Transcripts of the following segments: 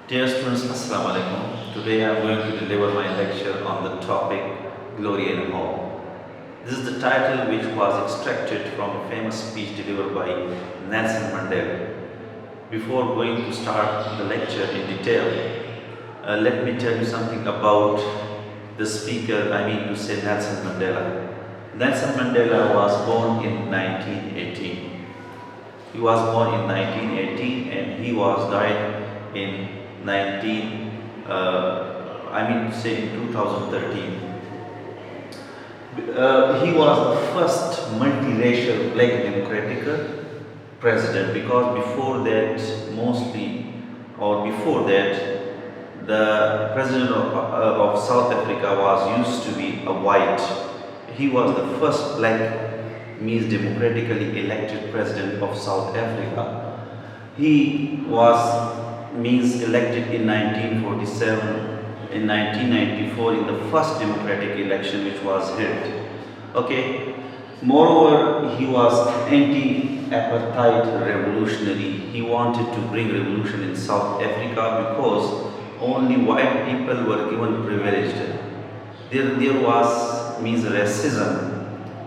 Dear students, Assalamu alaikum. Today I am going to deliver my lecture on the topic Glory and Hope. This is the title which was extracted from a famous speech delivered by Nelson Mandela. Before going to start the lecture in detail, let me tell you something about the speaker, I mean to say Nelson Mandela. Nelson Mandela was born in 1918. He was born in 1918 and he was died in 19, I mean to say in 2013. He was the first multiracial black democratic president, because before that, before that, the president of South Africa was used to be a white. He was the first black, means democratically elected president of South Africa. He was means elected in 1947, in 1994 in the first democratic election which was held. Okay. Moreover, he was anti-apartheid revolutionary. He wanted to bring revolution in South Africa because only white people were given privileged. There was means racism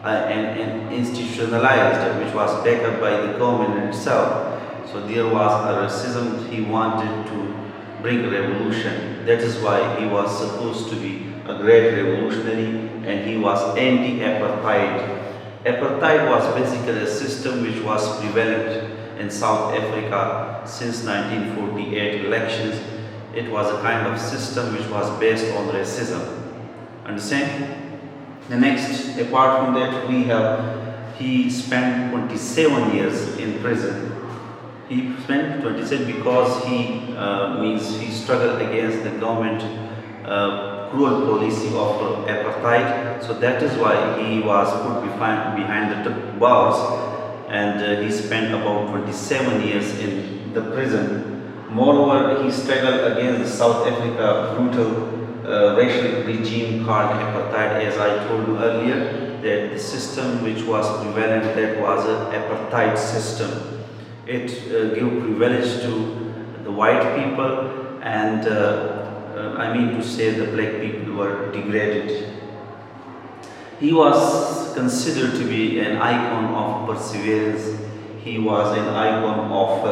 and institutionalized, which was backed up by the government itself. So there was a racism. He wanted to bring revolution. That is why he was supposed to be a great revolutionary, and he was anti-apartheid. Apartheid was basically a system which was prevalent in South Africa since 1948 elections. It was a kind of system which was based on racism. Understand? The next, apart from that, he spent 27 years in prison. He spent 27 because he struggled against the government cruel policy of apartheid. So that is why he was put behind the bars, and he spent about 27 years in the prison. Moreover, he struggled against the South Africa brutal racial regime called apartheid, as I told you earlier, that the system which was prevalent, that was an apartheid system. It gave privilege to the white people, and I mean to say the black people were degraded. He was considered to be an icon of perseverance. He was an icon of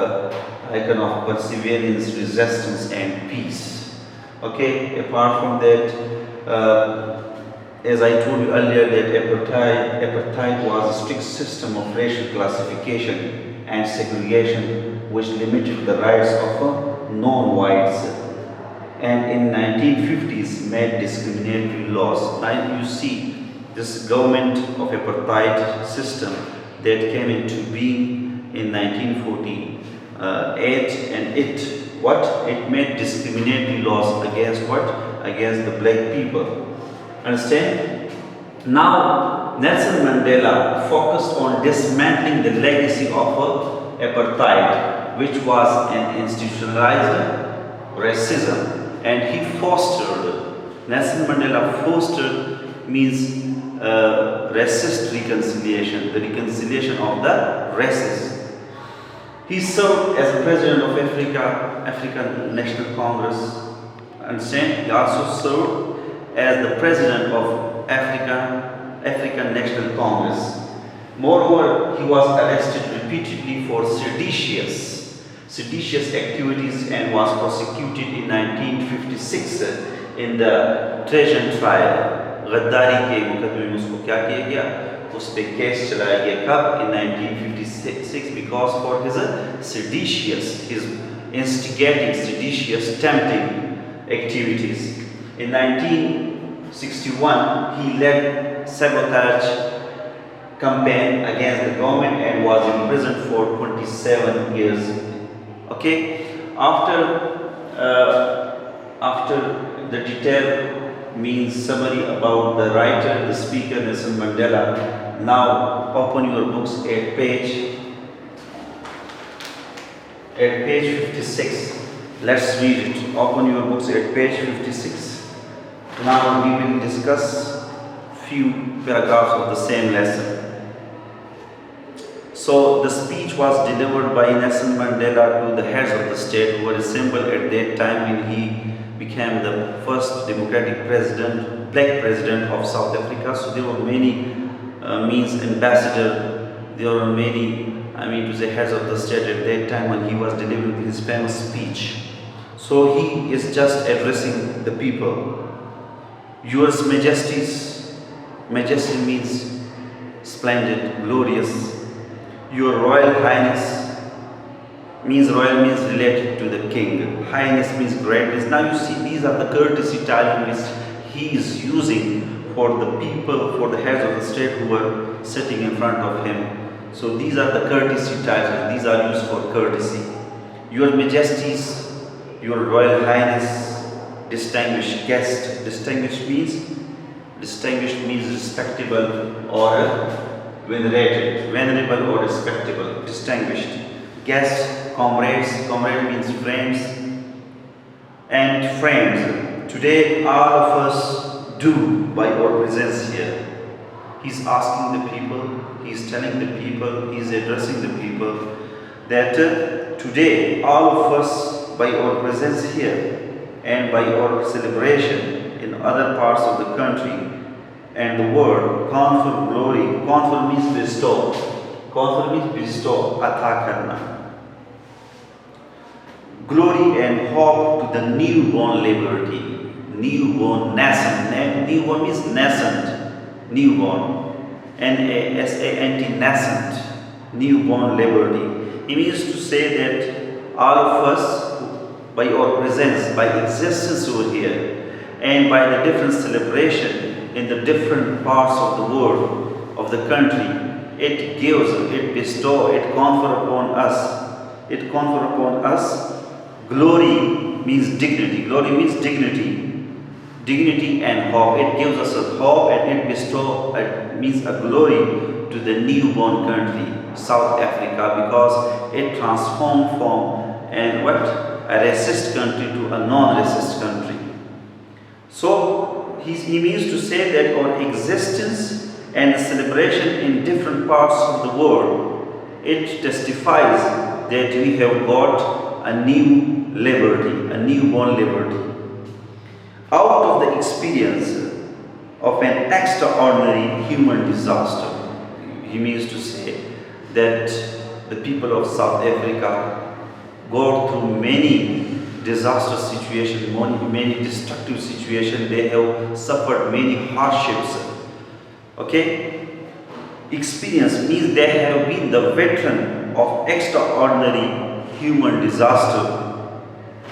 perseverance, resistance, and peace. Okay. Apart from that, as I told you earlier, that apartheid was a strict system of racial classification and segregation which limited the rights of non-whites, and in 1950s made discriminatory laws. Now you see this government of apartheid system that came into being in 1948, and it made discriminatory laws against what? Against the black people. Understand? Now, Nelson Mandela focused on dismantling the legacy of apartheid, which was an institutionalized racism, and Nelson Mandela fostered means racist reconciliation, the reconciliation of the races. He served as president of African National Congress, and he also served as the president of African National Congress. Moreover, he was arrested repeatedly for seditious activities and was prosecuted in 1956 in the Trajan trial. गद्दारी के मुकदमे में उसको क्या किया गया? उस पे केस चलाया गया कब? In 1956, because for his instigating seditious, tempting activities. In 1961, he led sabotage campaign against the government and was imprisoned for 27 years. Okay. After the detailed means summary about the writer, the speaker Nelson Mandela, now open your books at page 56. Let's read it. Open your books at page 56. Now we will discuss few paragraphs of the same lesson. So the speech was delivered by Nelson Mandela to the heads of the state who were assembled at that time when he became the first democratic president, black president of South Africa. So there were many ambassador, there were many, to say heads of the state at that time when he was delivering his famous speech. So he is just addressing the people. Yours Majesties, majesty means splendid, glorious. Your Royal Highness royal means related to the king. Highness means greatness. Now you see these are the courtesy titles which he is using for the people, for the heads of the state who were sitting in front of him. So these are the courtesy titles. These are used for courtesy. Your Majesties, Your Royal Highness, distinguished guest. Distinguished means respectable or venerated, venerable or respectable, distinguished. Guest, comrades, comrade means friends, and friends. Today all of us do by our presence here. He's asking the people, he's telling the people, he's addressing the people that today all of us by our presence here and by our celebration in other parts of the country and the world, confer glory. Confer means bestow. Confer means bestow, atha karna. Glory and hope to the newborn liberty. Newborn, nascent. Newborn means nascent. Newborn. N-A-S-A-N-T, nascent. Newborn liberty. It means to say that all of us, by our presence, by existence over here, and by the different celebration in the different parts of the world, of the country, it gives, it bestows, it confer upon us. It confer upon us. Glory means dignity. Glory means dignity. Dignity and hope. It gives us a hope and it bestows, it means a glory to the newborn country, South Africa, because it transformed from a racist country to a non-racist country. So he means to say that our existence and celebration in different parts of the world, it testifies that we have got a new liberty, a newborn liberty. Out of the experience of an extraordinary human disaster, he means to say that the people of South Africa go through many disaster situations, many destructive situations. They have suffered many hardships. Okay? Experience means they have been the veteran of extraordinary human disaster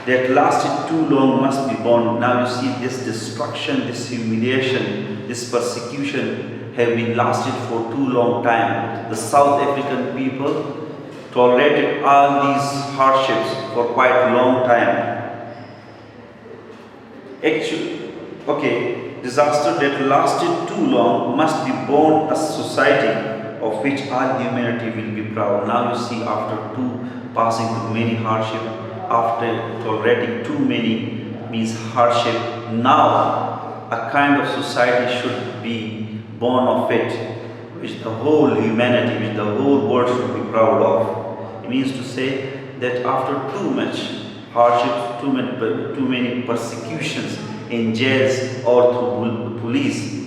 that lasted too long must be borne. Now you see this destruction, this humiliation, this persecution have been lasted for too long time. The South African people tolerated all these hardships for quite a long time. Actually, disaster that lasted too long must be borne a society of which all humanity will be proud. Now you see, after passing through many hardship, after tolerating too many means hardship, now a kind of society should be born of it, which the whole humanity, which the whole world should be proud of. It means to say that after too much hardships, too many persecutions in jails or through police,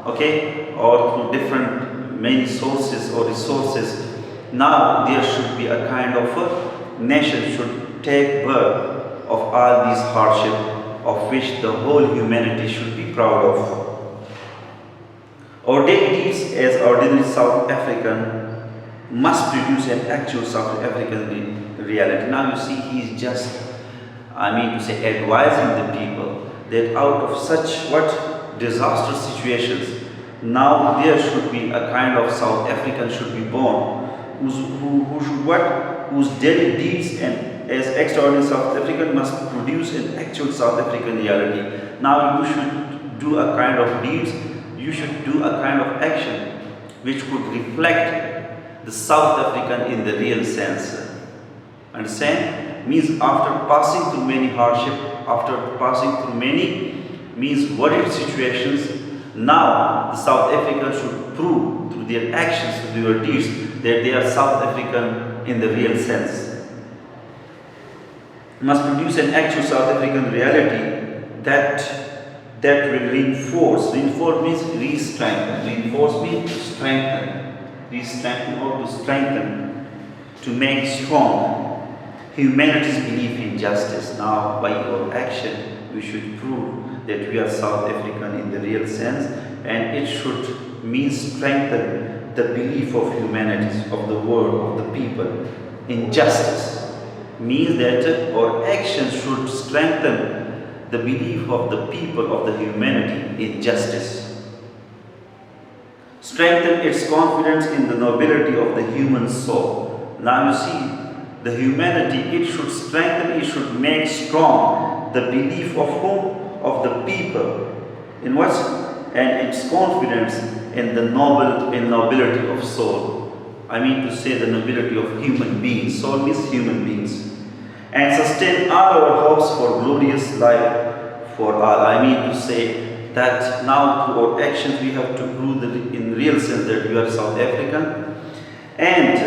or through different many sources or resources, now there should be a kind of a nation should take birth of all these hardships, of which the whole humanity should be proud of. Our daily deeds as ordinary South African must produce an actual South African reality. Now you see, he is just, advising the people that out of such disaster situations, now there should be a kind of South African should be born, whose daily deeds and as extraordinary South African must produce an actual South African reality. Now you should do a kind of deeds, you should do a kind of action which could reflect the South African in the real sense. Understand? Means after passing through many hardship, after passing through many worried situations, now the South Africans should prove through their actions, through their deeds, that they are South African in the real sense. Must produce an actual South African reality that will reinforce. Reinforce means re-strengthen. Reinforce means to strengthen. Re-strengthen or to strengthen. To make strong humanity's belief in justice. Now, by our action, we should prove that we are South African in the real sense, and it should mean strengthen the belief of humanity, of the world, of the people in justice. Means that our actions should strengthen the belief of the people, of the humanity in justice. Strengthen its confidence in the nobility of the human soul. Now you see, the humanity, it should strengthen, it should make strong the belief of whom? Of the people. In what? And its confidence in the nobility of soul. I mean to say the nobility of human beings. Soul means human beings. And sustain all our hopes for glorious life for all. I mean to say that now through our actions we have to prove in real sense that we are South African. And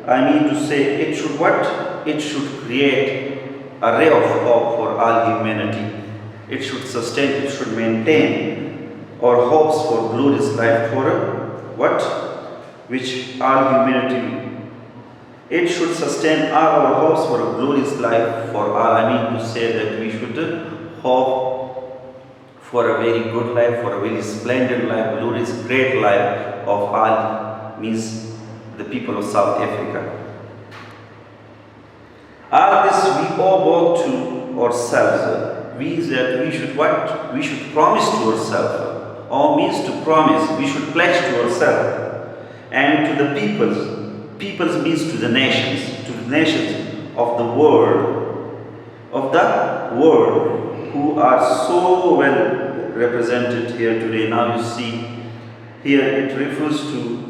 I mean to say it should what? It should create a ray of hope for all humanity. It should sustain, it should maintain our hopes for glorious life for what? Which all humanity. It should sustain all our hopes for a glorious life for all. I mean to say that we should hope for a very good life, for a very splendid life, glorious, great life of all, means the people of South Africa. All this we owe both to ourselves. Means that we should what? We should promise to ourselves. Or means to promise, we should pledge to ourselves. And to the peoples. Peoples means to the nations of the world, who are so well represented here today. Now you see, here it refers to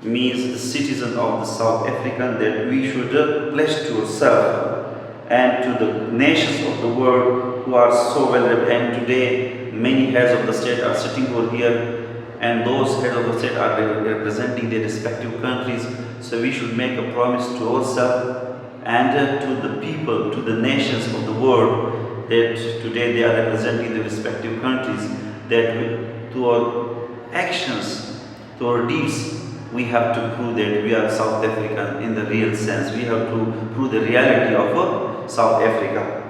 means the citizen of the South African, that we should pledge to ourselves and to the nations of the world who are so well represented. And today, many heads of the state are sitting over here, and those heads of the state are representing their respective countries. So we should make a promise to ourselves and to the people, to the nations of the world, that today they are representing their respective countries, that to our actions, to our deeds, we have to prove that we are South African in the real sense. We have to prove the reality of South Africa.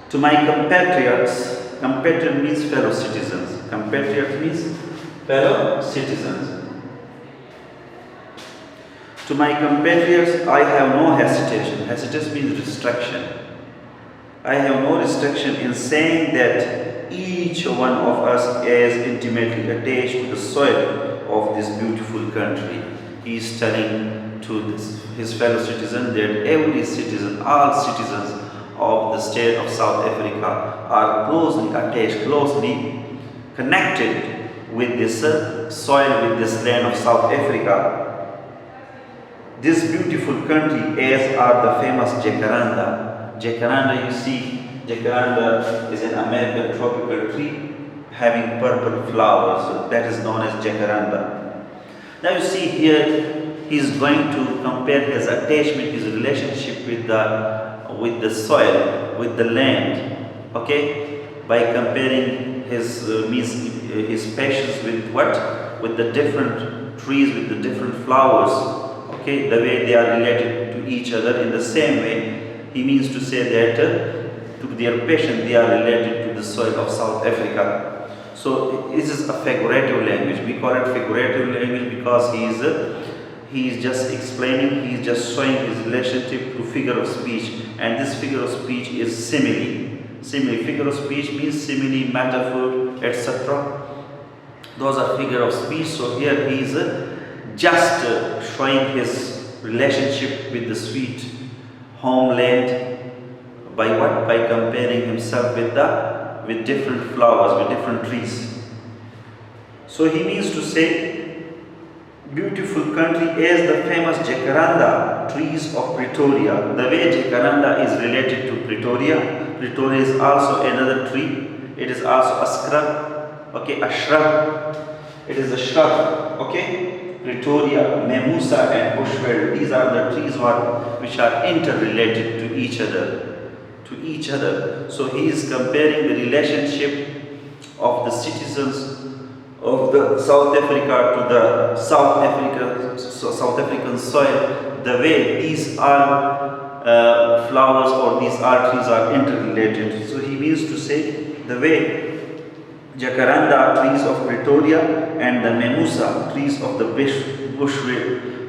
To my compatriots, compatriot means fellow citizens. Compatriot means fellow citizens. To my compatriots, I have no hesitation. Hesitation means restriction. I have no restriction in saying that each one of us is intimately attached to the soil of this beautiful country. He is telling to his fellow citizen that every citizen, all citizens of the state of South Africa are closely attached, closely connected with this soil, with this land of South Africa. This beautiful country, as are the famous jacaranda. Jacaranda, you see, jacaranda is an American tropical tree having purple flowers. That is known as jacaranda. Now you see here, he is going to compare his attachment, his relationship with the soil, with the land. Okay, by comparing his his patience with what? With the different trees, with the different flowers. Okay, the way they are related to each other. In the same way, he means to say that to their passion they are related to the soil of South Africa. So this is a figurative language. We call it figurative language because he is just explaining, he is just showing his relationship through figure of speech. And this figure of speech is simile. Simile, figure of speech means simile, metaphor, etc. Those are figure of speech. So here he is just showing his relationship with the sweet homeland by what? By comparing himself with different flowers, with different trees. So he means to say, beautiful country as the famous jacaranda trees of Pretoria. The way jacaranda is related to Pretoria, Pretoria is also another tree. It is also a scrub. Okay, a shrub. It is a shrub. Okay. Pretoria, Memusa and Bushveld. These are the trees which are interrelated to each other. So he is comparing the relationship of the citizens of the South Africa to the South African soil, the way these are flowers or these are trees are interrelated. So he means to say the way Jacaranda trees of Pretoria and the Memusa trees of the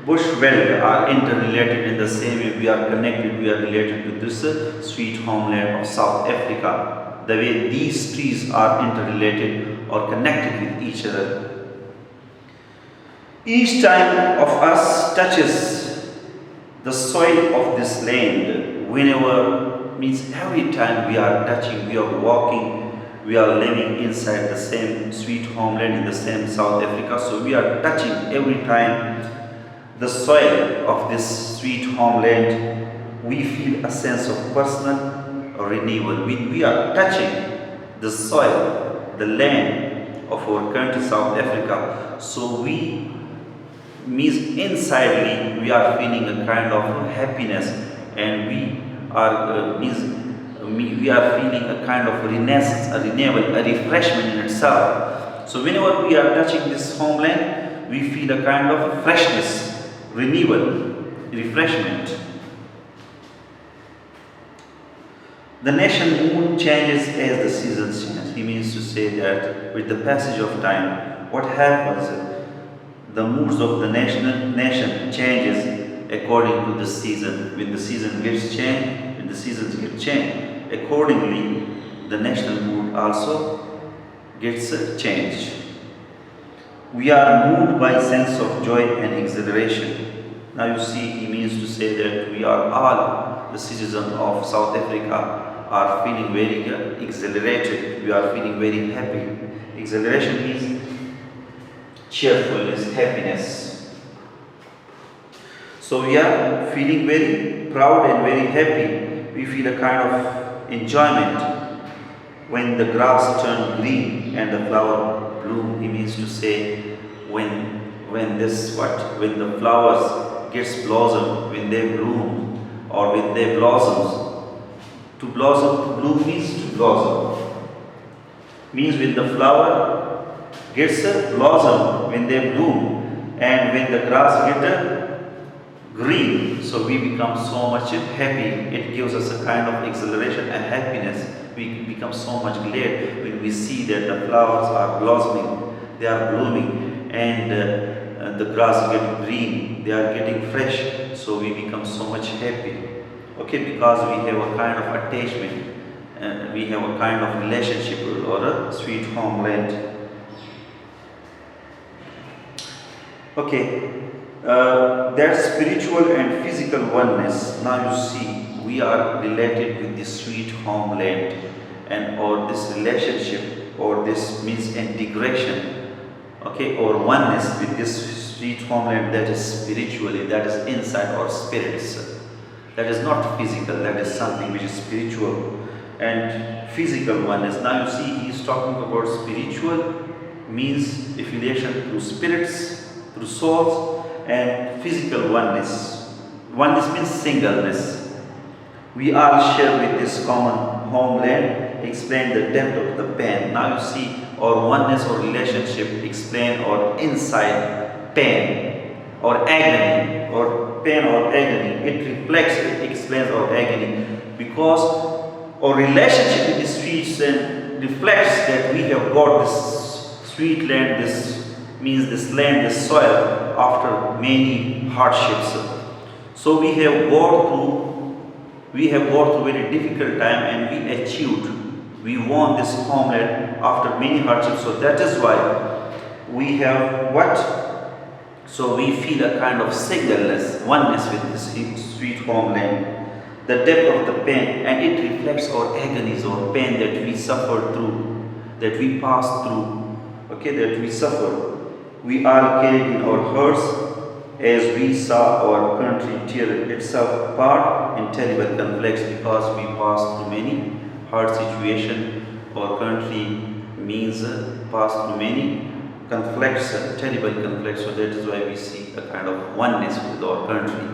Bushveld are interrelated in the same way. We are connected, we are related to this sweet homeland of South Africa. The way these trees are interrelated or connected with each other. Each time of us touches the soil of this land, whenever, means every time we are touching, we are walking, we are living inside the same sweet homeland in the same South Africa. So we are touching every time the soil of this sweet homeland, we feel a sense of personal renewal. We are touching the soil, the land of our country, South Africa. So we, means insidely, we are feeling a kind of happiness, and we are we are feeling a kind of renaissance, a renewal, a refreshment in itself. So whenever we are touching this homeland, we feel a kind of freshness, renewal, refreshment. The nation mood changes as the seasons change. He means to say that with the passage of time, what happens? The moods of the nation changes according to the season. When the season gets changed, when the seasons get changed, accordingly, the national mood also gets changed. We are moved by sense of joy and exhilaration. Now you see, he means to say that we are all the citizens of South Africa are feeling very exhilarated. We are feeling very happy. Exhilaration means cheerfulness, happiness. So we are feeling very proud and very happy. We feel a kind of enjoyment when the grass turns green and the flower bloom. He means to say when the flowers gets blossom, when they bloom or when they blossoms. To blossom, to bloom means to blossom. Means when the flower gets a blossom, when they bloom, and when the grass gets a green, so we become so much happy. It gives us a kind of exhilaration and happiness. We become so much glad when we see that the flowers are blossoming, they are blooming, and the grass gets green, they are getting fresh, so we become so much happy. Okay, because we have a kind of attachment, we have a kind of relationship or a sweet homeland. Okay, that spiritual and physical oneness. Now you see, we are related with this sweet homeland, and or this relationship, or this means integration, okay, or oneness with this sweet homeland, that is spiritually, that is inside our spirits. That is not physical, that is something which is spiritual. And physical oneness. Now you see, he is talking about spiritual means affiliation through spirits, through souls, and physical oneness. Oneness means singleness. We all share with this common homeland, explain the depth of the pain. Now you see, our oneness or relationship explain our inside pain or agony, or pain or agony. It reflects, it explains our agony, because our relationship with the streets and reflects that we have got this sweet land, this means this land, this soil, after many hardships. So we have gone through very difficult time, and we achieved. We won this homeland after many hardships. So that is why we have what? So we feel a kind of singleness, oneness with this sweet homeland. The depth of the pain, and it reflects our agonies or pain that we suffer through, that we pass through, okay, that we suffer. We are carried in our hearts as we saw our country tear itself apart in terrible conflicts, because we passed through many hard situations. Our country means passed through many conflicts, terrible conflicts. So that is why we see a kind of oneness with our country.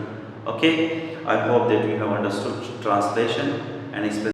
Okay, I hope that you have understood translation and explain.